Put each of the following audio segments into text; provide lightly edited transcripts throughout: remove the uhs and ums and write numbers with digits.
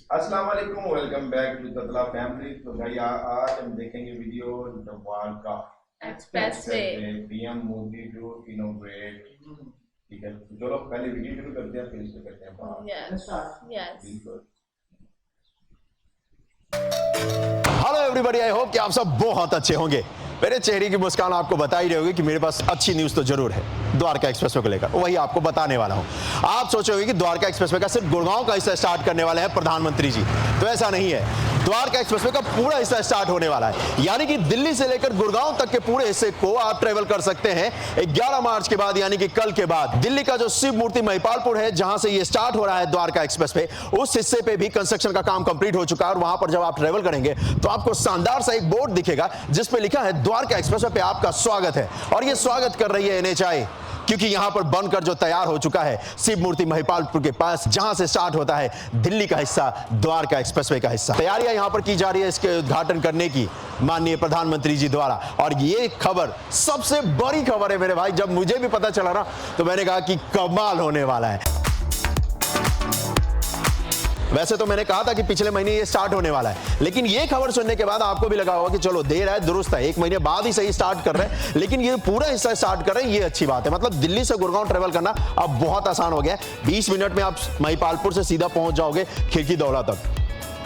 अस्सलाम वालेकुम, welcome back to Tatla family. तो भाई आज हम देखेंगे video Dwarka expressway. PM Modi to inaugurate. ठीक है, तो चलो पहले वीडियो शुरू करते हैं, फिर इसको करते हैं बात। Yes yes. बिल्कुल। हेलो एवरीबॉडी, आई होप कि आप सब बहुत अच्छे होंगे। मेरे चेहरे की मुस्कान आपको बता ही रही होगी कि मेरे पास अच्छी न्यूज़ तो जरूर है द्वारका एक्सप्रेसवे को लेकर, वही आपको बताने वाला हूं। आप सोचे होंगे कि द्वारका एक्सप्रेसवे का सिर्फ गुड़गांव का हिस्सा स्टार्ट करने वाले हैं प्रधानमंत्री जी, तो ऐसा नहीं है। द्वारका एक्सप्रेसवे का पूरा हिस्सा स्टार्ट होने वाला है, यानी कि दिल्ली से लेकर गुड़गांव तक के पूरे हिस्से को आप ट्रेवल कर सकते हैं 11 मार्च के बाद, यानी कि कल के बाद। दिल्ली का जो शिव मूर्ति महिपालपुर है, जहां से ये स्टार्ट हो रहा है द्वारका एक्सप्रेसवे, उस हिस्से पे भी कंस्ट्रक्शन का काम कंप्लीट हो चुका है। और वहां पर जब आप ट्रेवल करेंगे तो आपको शानदार सा एक बोर्ड दिखेगा जिसपे लिखा है द्वारका एक्सप्रेसवे पे आपका स्वागत है। और ये स्वागत कर रही है NHAI, क्योंकि यहां पर बनकर जो तैयार हो चुका है शिव मूर्ति महिपालपुर के पास, जहां से स्टार्ट होता है दिल्ली का हिस्सा, द्वारका एक्सप्रेसवे का हिस्सा। तैयारियां यहां पर की जा रही है इसके उद्घाटन करने की माननीय प्रधानमंत्री जी द्वारा। और ये खबर सबसे बड़ी खबर है मेरे भाई। जब मुझे भी पता चला ना तो मैंने कहा कि कमाल होने वाला है। वैसे तो मैंने कहा था कि पिछले महीने ये स्टार्ट होने वाला है, लेकिन ये खबर सुनने के बाद आपको भी लगा होगा कि चलो देर है दुरुस्त है, 1 महीने बाद ही सही स्टार्ट कर रहे हैं, लेकिन ये पूरा हिस्सा स्टार्ट कर रहे हैं, ये अच्छी बात है। मतलब दिल्ली से गुड़गांव ट्रेवल करना अब बहुत आसान हो गया है। 20 मिनट में आप महिपालपुर से सीधा पहुंच जाओगे खिड़की दौला तक।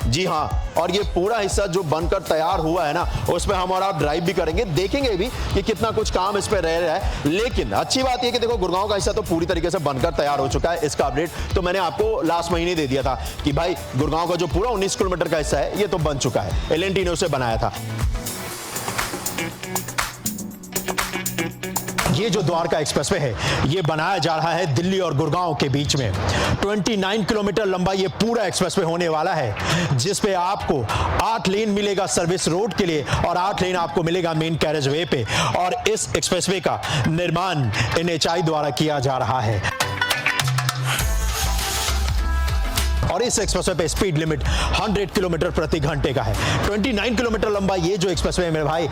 जी हाँ, और ये पूरा हिस्सा जो बनकर तैयार हुआ है ना, उसमें हम और आप ड्राइव भी करेंगे, देखेंगे भी कि कितना कुछ काम इस पे रह रहा है। लेकिन अच्छी बात ये कि देखो, गुड़गांव का हिस्सा तो पूरी तरीके से बनकर तैयार हो चुका है। इसका अपडेट तो मैंने आपको लास्ट महीने दे दिया था कि भाई गुड़गांव का जो पूरा 19 किलोमीटर का हिस्सा है ये तो बन चुका है। L&T ने उसे बनाया था। ये जो द्वारका एक्सप्रेसवे है ये बनाया जा रहा है दिल्ली और गुड़गांव के बीच में। 29 किलोमीटर लंबा ये पूरा एक्सप्रेसवे होने वाला है, जिस पे आपको 8 लेन मिलेगा सर्विस रोड के लिए और 8 लेन आपको मिलेगा मेन कैरेज वे पे। और इस एक्सप्रेसवे का निर्माण NHAI द्वारा किया जा रहा है। और इस एक्सप्रेसवे पे स्पीड लिमिट 100 किलोमीटर प्रति घंटे का है। 29 किलोमीटर लंबा ये जो एक्सप्रेसवे है मेरे भाई,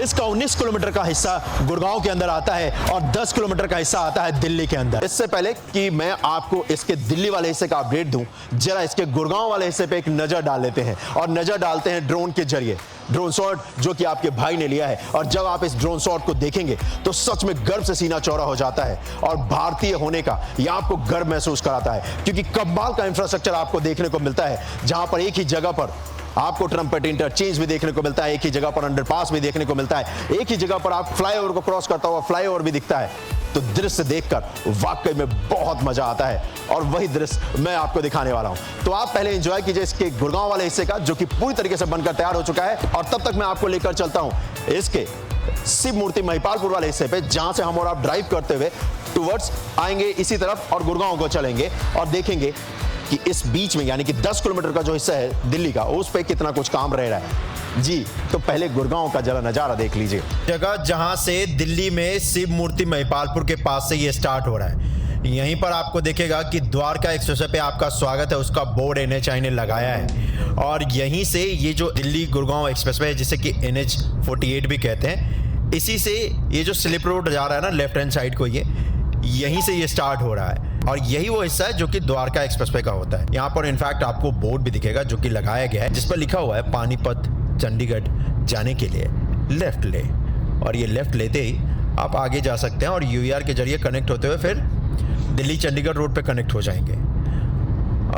इसका 19 किलोमीटर का हिस्सा गुड़गांव के अंदर आता है और 10 किलोमीटर का हिस्सा आता है दिल्ली के अंदर। इससे पहले कि मैं आपको इसके दिल्ली वाले हिस्से का अपडेट दूं, जरा इसके गुड़गांव वाले हिस्से पे एक नजर डाल लेते हैं। और नजर डालते हैं ड्रोन के जरिए, ड्रोन शॉट जो कि आपके भाई ने लिया है। और जब आप इस ड्रोन शॉट को देखेंगे तो सच में गर्व से सीना चौड़ा हो जाता है और भारतीय होने का यह आपको गर्व महसूस कराता है, क्योंकि कमाल का इंफ्रास्ट्रक्चर आपको देखने को मिलता है, जहां पर एक ही जगह पर आपको ट्रम्पेट इंटरचेंज भी देखने को मिलता है, एक ही जगह पर अंडरपास भी देखने को मिलता है, एक ही जगह पर आप फ्लाईओवर को क्रॉस करता हुआ फ्लाईओवर भी दिखता है। तो दृश्य देखकर वाकई में बहुत मजा आता है और वही दृश्य मैं आपको दिखाने वाला हूं। तो आप पहले एंजॉय कीजिए इसके गुड़गांव वाले हिस्से का, जो कि पूरी तरीके से बनकर तैयार हो चुका है। और तब तक मैं आपको लेकर चलता हूं इसके शिव मूर्ति महिपालपुर वाले हिस्से पे, जहां से हम और आप ड्राइव करते हुए टुवर्ड्स आएंगे इसी तरफ और गुड़गांव को चलेंगे और देखेंगे कि इस बीच में, यानी कि 10 किलोमीटर का जो हिस्सा है दिल्ली का, उस पे कितना कुछ काम रह रहा है। जी तो पहले गुड़गांव का जरा नजारा देख लीजिए। जगह जहां से दिल्ली में शिव मूर्ति महिपालपुर के पास से ये स्टार्ट हो रहा है, यहीं पर आपको दिखेगा कि द्वारका एक्सप्रेसवे पे आपका स्वागत है, उसका बोर्ड NHAI ने लगाया है। और यहीं से ये जो दिल्ली गुड़गांव एक्सप्रेसवे है, जिसे कि NH48 भी कहते हैं, इसी से ये जो स्लिप रोड जा रहा है ना लेफ्ट हैंड साइड को, ये यहीं से ये स्टार्ट हो रहा है। और यही वो हिस्सा है जो कि द्वारका एक्सप्रेसवे का होता है। यहाँ पर इनफैक्ट आपको बोर्ड भी दिखेगा जो कि लगाया गया है, जिस पर लिखा हुआ है पानीपत चंडीगढ़ जाने के लिए लेफ्ट ले। और ये लेफ्ट लेते ही आप आगे जा सकते हैं और UER के जरिए कनेक्ट होते हुए फिर दिल्ली चंडीगढ़ रोड पे कनेक्ट हो जाएंगे।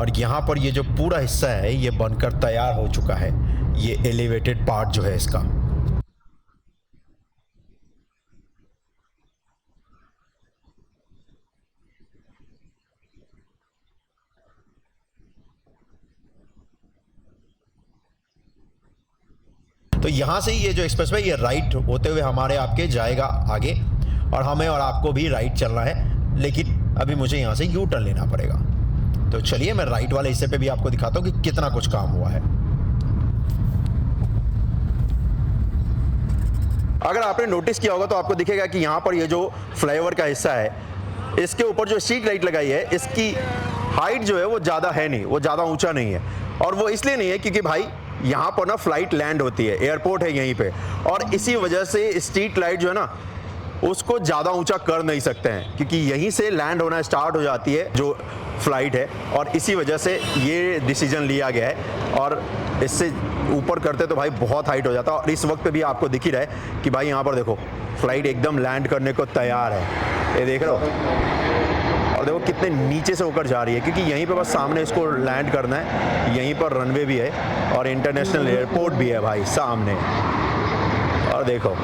और यहाँ पर ये जो पूरा हिस्सा है ये बनकर तैयार हो चुका है, ये एलिवेटेड पार्ट जो है इसका। तो यहाँ से ये जो एक्सप्रेसवे ये राइट होते हुए हमारे आपके जाएगा आगे, और हमें और आपको भी राइट चलना है, लेकिन अभी मुझे यहाँ से यू टर्न लेना पड़ेगा। तो चलिए मैं राइट वाले हिस्से पे भी आपको दिखाता हूँ कि कितना कुछ काम हुआ है। अगर आपने नोटिस किया होगा तो आपको दिखेगा कि यहाँ पर ये जो फ्लाईओवर का हिस्सा है, इसके ऊपर जो स्ट्रीट लाइट लगाई है, इसकी हाइट जो है वो ज़्यादा है नहीं, वो ज़्यादा ऊंचा नहीं है। और वो इसलिए नहीं है क्योंकि भाई यहाँ पर ना फ्लाइट लैंड होती है, एयरपोर्ट है यहीं पे, और इसी वजह से स्ट्रीट लाइट जो है ना उसको ज़्यादा ऊंचा कर नहीं सकते हैं, क्योंकि यहीं से लैंड होना स्टार्ट हो जाती है जो फ्लाइट है, और इसी वजह से ये डिसीजन लिया गया है। और इससे ऊपर करते तो भाई बहुत हाइट हो जाता, और इस वक्त पे भी आपको दिख ही रहा है कि भाई यहाँ पर देखो फ्लाइट एकदम लैंड करने को तैयार है, ये देख रहे हो। और देखो कितने नीचे से होकर जा रही है, क्योंकि यहीं पे बस सामने इसको लैंड करना है। यहीं पर रनवे भी है और इंटरनेशनल एयरपोर्ट भी है भाई सामने। और देखो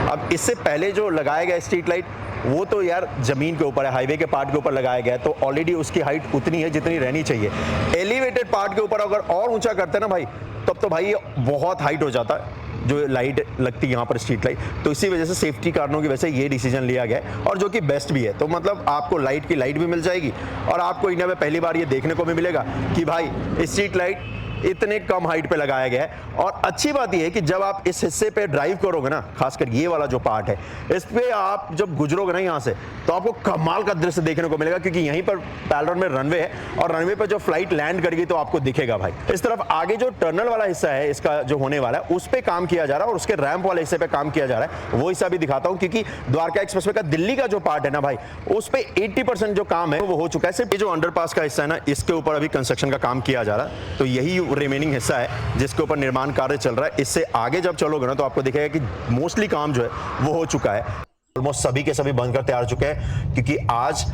अब इससे पहले जो लगाया गया स्ट्रीट लाइट वो तो यार जमीन के ऊपर है, हाईवे के पार्ट के ऊपर लगाया गया है, तो ऑलरेडी उसकी हाइट उतनी है जितनी रहनी चाहिए। एलिवेटेड पार्ट के ऊपर अगर और ऊंचा करते ना भाई, तब तो भाई ये बहुत हाइट हो जाता है जो लाइट लगती है यहाँ पर स्ट्रीट लाइट। तो इसी वजह से सेफ्टी कारणों की वजह से ये डिसीजन लिया गया है, और जो कि बेस्ट भी है। तो मतलब आपको लाइट की लाइट भी मिल जाएगी, और आपको इंडिया में पहली बार ये देखने को भी मिलेगा कि भाई स्ट्रीट लाइट इतने कम हाइट पे लगाया गया है। और अच्छी बात यह है कि जब आप इस हिस्से पे ड्राइव करोगे ना, खासकर ये वाला जो पार्ट है, इस पे आप जब गुजरोगे ना यहाँ से, तो आपको कमाल का दृश्य देखने को मिलेगा, क्योंकि यहीं पर पैरेलल में रनवे है, और रनवे पे जो फ्लाइट लैंड करेगी तो आपको दिखेगा भाई। इस तरफ आगे जो टर्नल वाला हिस्सा है इसका जो होने वाला है, उस पे काम किया जा रहा है, और उसके रैंप वाले हिस्से पे काम किया जा रहा है। वो हिस्सा भी दिखाता हूँ, क्योंकि द्वारका एक्सप्रेसवे का दिल्ली का जो पार्ट है ना भाई, उस पे 80% जो काम है वो हो चुका है। सिर्फ ये जो अंडरपास का हिस्सा है ना, इसके ऊपर अभी कंस्ट्रक्शन का काम किया जा रहा है, तो यही रिमेनिंग हिस्सा है जिसके ऊपर निर्माण कार्य चल रहा है। इससे आगे जब चलोगे ना तो आपको दिखेगा कि मोस्टली काम जो है वो हो चुका है। ऑलमोस्ट सभी के सभी बनकर तैयार हो चुके हैं, क्योंकि आज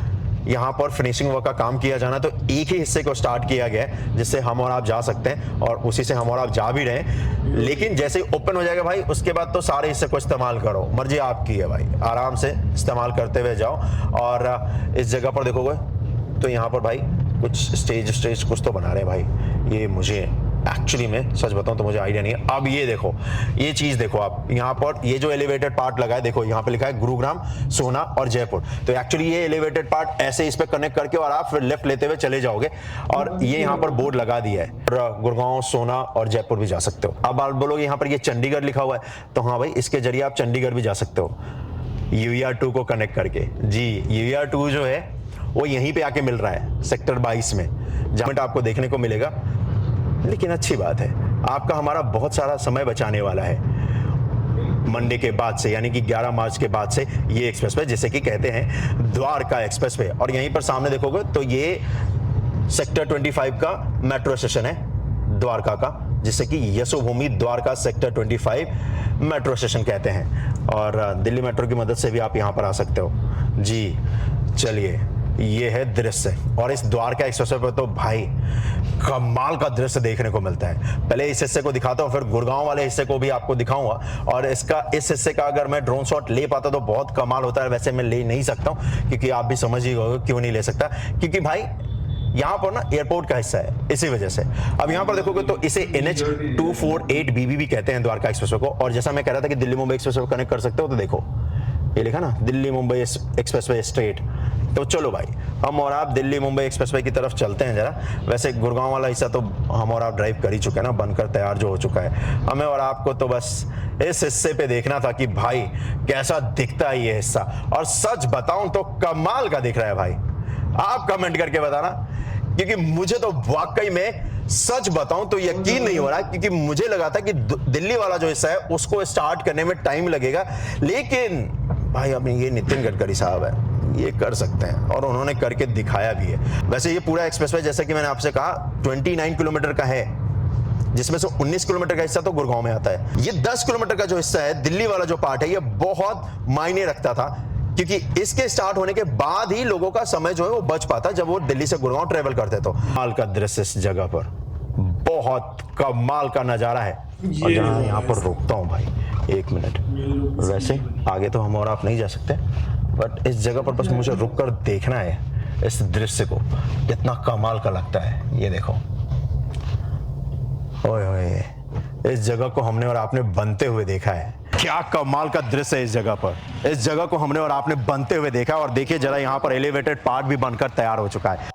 यहाँ पर फिनिशिंग वर्क का काम किया जाना, तो एक ही हिस्से को स्टार्ट किया गया है जिससे हम और आप जा सकते हैं, और उसी से हम और आप जा भी रहे हैं। लेकिन जैसे ही ओपन हो जाएगा भाई, उसके बाद तो सारे हिस्से को इस्तेमाल करो, मर्जी आपकी है भाई, आराम से इस्तेमाल करते हुए जाओ। और इस जगह पर देखोगे तो यहाँ पर भाई कुछ स्टेज कुछ तो बना रहे हैं भाई। ये मुझे एक्चुअली में सच बताऊं तो मुझे आइडिया नहीं है। अब ये देखो, ये चीज देखो आप, यहाँ पर ये जो एलिवेटेड पार्ट लगा है, देखो यहाँ पे लिखा है गुरुग्राम, सोना और जयपुर। तो एक्चुअली ये एलिवेटेड पार्ट ऐसे इस पे कनेक्ट करके और आप फिर लेफ्ट लेते हुए चले जाओगे, और ये यहाँ पर बोर्ड लगा दिया है, और गुड़गांव, सोना और जयपुर भी जा सकते हो। अब आप बोलोगे यहाँ पर ये चंडीगढ़ लिखा हुआ है, तो हाँ भाई, इसके जरिए आप चंडीगढ़ भी जा सकते हो UER2 को कनेक्ट करके। जी, UER2 जो है वो यहीं पे आके मिल रहा है सेक्टर 22 में, जहां आपको देखने को मिलेगा। लेकिन अच्छी बात है, आपका हमारा बहुत सारा समय बचाने वाला है मंडे के बाद से, यानी कि 11 मार्च के बाद से ये एक्सप्रेसवे, जिसे कि कहते हैं द्वारका एक्सप्रेसवे। और यहीं पर सामने देखोगे तो ये सेक्टर 25 का मेट्रो स्टेशन है द्वारका का, जिसे कि Yashobhoomi Dwarka sector 25 metro station कहते हैं। और दिल्ली मेट्रो की मदद से भी आप यहाँ पर आ सकते हो। जी चलिए, ये है दृश्य, और इस द्वारका एक्सप्रेसवे पर तो भाई कमाल का दृश्य देखने को मिलता है। पहले इस हिस्से को दिखाता हूँ, फिर गुड़गांव वाले हिस्से को भी आपको दिखाऊंगा। और इस हिस्से का अगर मैं ड्रोन शॉट ले पाता तो बहुत कमाल होता है। वैसे मैं ले नहीं सकता हूँ, क्योंकि आप भी समझ ही होंगे क्यों नहीं ले सकता, क्योंकि भाई यहाँ पर ना एयरपोर्ट का हिस्सा है, इसी वजह से। अब यहाँ पर देखोगे तो इसे NH 248BB भी कहते हैं द्वारका एक्सप्रेसवे को। और जैसा मैं कह रहा था कि दिल्ली मुंबई एक्सप्रेसवे कनेक्ट कर सकते हो, तो देखो ये लिखा ना दिल्ली मुंबई एक्सप्रेसवे स्ट्रेट। तो चलो भाई, हम और आप दिल्ली मुंबई एक्सप्रेसवे की तरफ चलते हैं जरा। वैसे गुड़गांव वाला हिस्सा तो हम और आप ड्राइव कर ही चुके हैं ना, बनकर तैयार जो हो चुका है। हमें और आपको तो बस इस हिस्से पे देखना था कि भाई कैसा दिखता है ये हिस्सा। और सच बताऊं तो कमाल का दिख रहा है भाई। आप कमेंट करके बताना, क्योंकि मुझे तो वाकई में सच बताऊं तो यकीन नहीं हो रहा, क्योंकि मुझे लगा था कि दिल्ली वाला जो हिस्सा है उसको स्टार्ट करने में टाइम लगेगा। लेकिन भाई अब ये नितिन गडकरी साहब है, ये कर सकते हैं, और उन्होंने करके दिखाया भी है। वैसे ये पूरा एक्सप्रेसवे, जैसे कि मैंने आपसे कहा, 29 किलोमीटर का है, जिसमें से 19 किलोमीटर का हिस्सा तो गुड़गांव में आता है। ये 10 किलोमीटर का जो हिस्सा है, दिल्ली वाला जो पार्ट है, ये बहुत मायने रखता था, क्योंकि इसके स्टार्ट होने के बाद ही लोगों का समय जो है वो बच पाता जब वो दिल्ली से गुड़गांव ट्रेवल करते। तो कमाल का दृश्य इस जगह पर, बहुत कमाल का नजारा है। और जहाँ यहाँ पर रुकता हूँ भाई, 1 मिनट, वैसे आगे तो हम और आप नहीं जा सकते, बट इस जगह पर बस मुझे रुक कर देखना है इस दृश्य को, कितना कमाल का लगता है। ये देखो, ओए ओए, इस जगह को हमने और आपने बनते हुए देखा है। क्या कमाल का दृश्य है इस जगह पर। इस जगह को हमने और आपने बनते हुए देखा, और देखिए जरा यहाँ पर एलिवेटेड पार्ट भी बनकर तैयार हो चुका है।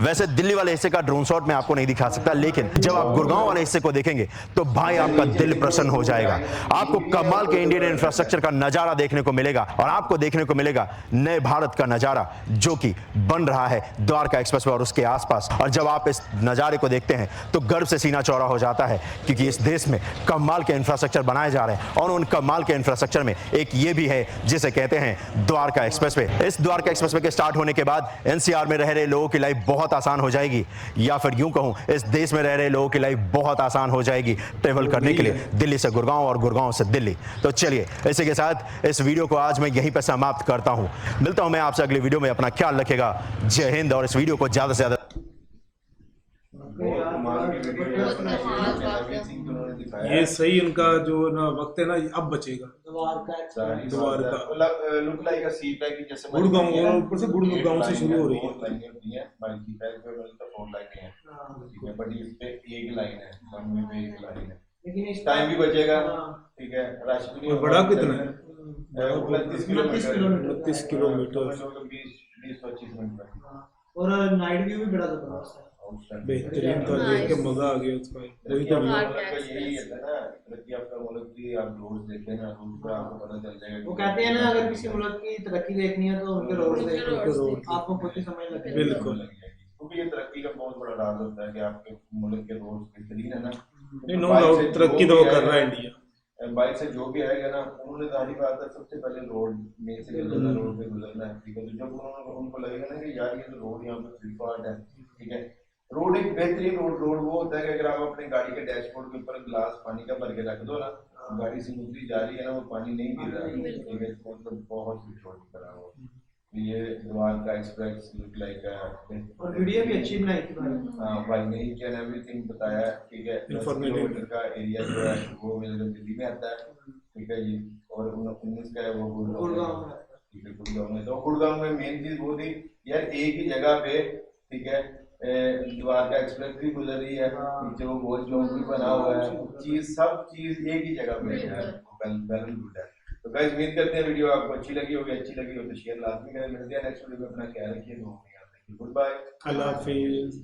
वैसे दिल्ली वाले हिस्से का ड्रोन शॉट मैं आपको नहीं दिखा सकता, लेकिन जब आप गुड़गांव वाले हिस्से को देखेंगे तो भाई आपका दिल प्रसन्न हो जाएगा। आपको कमाल के इंडियन इंफ्रास्ट्रक्चर का नजारा देखने को मिलेगा और आपको देखने को मिलेगा नए भारत का नजारा जो कि बन रहा है द्वारका एक्सप्रेसवे और उसके आसपास। और जब आप इस नजारे को देखते हैं तो गर्व से सीना चौड़ा हो जाता है, क्योंकि इस देश में कमाल के इंफ्रास्ट्रक्चर बनाए जा रहे हैं और उन कमाल के इंफ्रास्ट्रक्चर में एक ये भी है जिसे कहते हैं द्वारका एक्सप्रेसवे। इस द्वारका एक्सप्रेसवे के स्टार्ट होने के बाद एनसीआर में रह रहे लोगों की लाइफ बहुत आसान हो जाएगी, या फिर यूं कहूं इस देश में रह रहे लोगों की लाइफ बहुत आसान हो जाएगी ट्रेवल करने के लिए दिल्ली से गुड़गांव और गुड़गांव से दिल्ली। तो चलिए इसी के साथ इस वीडियो को आज मैं यहीं पर समाप्त करता हूं। मिलता हूं मैं आपसे अगली वीडियो में। अपना ख्याल रखिएगा। जय हिंद। और इस वीडियो को ज्यादा से ज्यादा ये सही उनका जो ना वक्त है ना अब बचेगा। Dwarka look like a sea pack जैसे गुड़गांव और ऊपर से गुड़गांव से शुरू हो रही है। लाइनें होती हैं बाकी पैक पे मतलब 4 लाइनें हैं, ठीक है, बट इस पे एक लाइन है, वन वे पे एक लाइन है, लेकिन इस टाइम भी बचेगा, ठीक है, रश भी नहीं। बड़ा कितना है? 29 किलोमीटर 29 किलोमीटर 20-25 मिनट में। और नाइट व्यू भी बड़ा जबरदस्त है, बेहतरीन था, देख के मजा आ गया उसका। वही तो यही है ना तरक्की आपका मुल्क की, आप रोड देखें ना, रोड पे आपको पता चल जाएगा। वो कहते हैं ना अगर किसी मुल्क की तरक्की देखनी है तो उनके रोड देखो, आपको खुद ही समझ लगेगी। बिल्कुल, क्योंकि ये तरक्की का बहुत बड़ा राज होता है कि आपके मुल्क के रोड बेहतरीन है ना। नहीं नो डाउट तरक्की तो वो कर रहा है इंडिया। बाइक से जो भी आएगा ना, उन्होंने जाहिर बात है सबसे पहले रोड में से गुजरना, रोड पे गुजरना है, ठीक है। तो जब उनको लगेगा ना कि यार ये तो रोड यहाँ पे फ्री फॉल्ट है, ठीक है। रोड एक बेहतरीन रोड वो होता है कि अगर आप अपने गाड़ी के डैशबोर्ड के ऊपर गिलास पानी का भर के रख दो ना, गाड़ी स्मूथली जा रही है ना, वो पानी नहीं गिर रहा है, ठीक है, मतलब बहुत ही छोटी तरह हो। ये द्वारका एक्सप्रेस लुक लाइक और वीडियो भी अच्छी बनाई थी भाई। हाँ भाई ने ईच एंड एवरीथिंग बताया, ठीक है। 10 किलोमीटर का एरिया जो है वो मेरे दिल्ली में आता है, ठीक है जी, और 19 का है वो गुड़गांव में, ठीक है, गुड़गांव में। तो गुड़गांव में मेन चीज वो थी यार, एक ही जगह पे, ठीक है, द्वारका एक्सप्रेस भी गुजर रही है, नीचे वो गोल चौक भी बना हुआ है, सब चीज एक ही जगह पे है, बैलेंस गुड है। तो गाइस उम्मीद करते हैं वीडियो आपको अच्छी लगी होगी, अच्छी लगी हो तो शेयर लाजमी करें। मिलते हैं नेक्स्ट वीडियो में, अपना ख्याल रखिए, गुड बाय, अल्लाह हाफिज।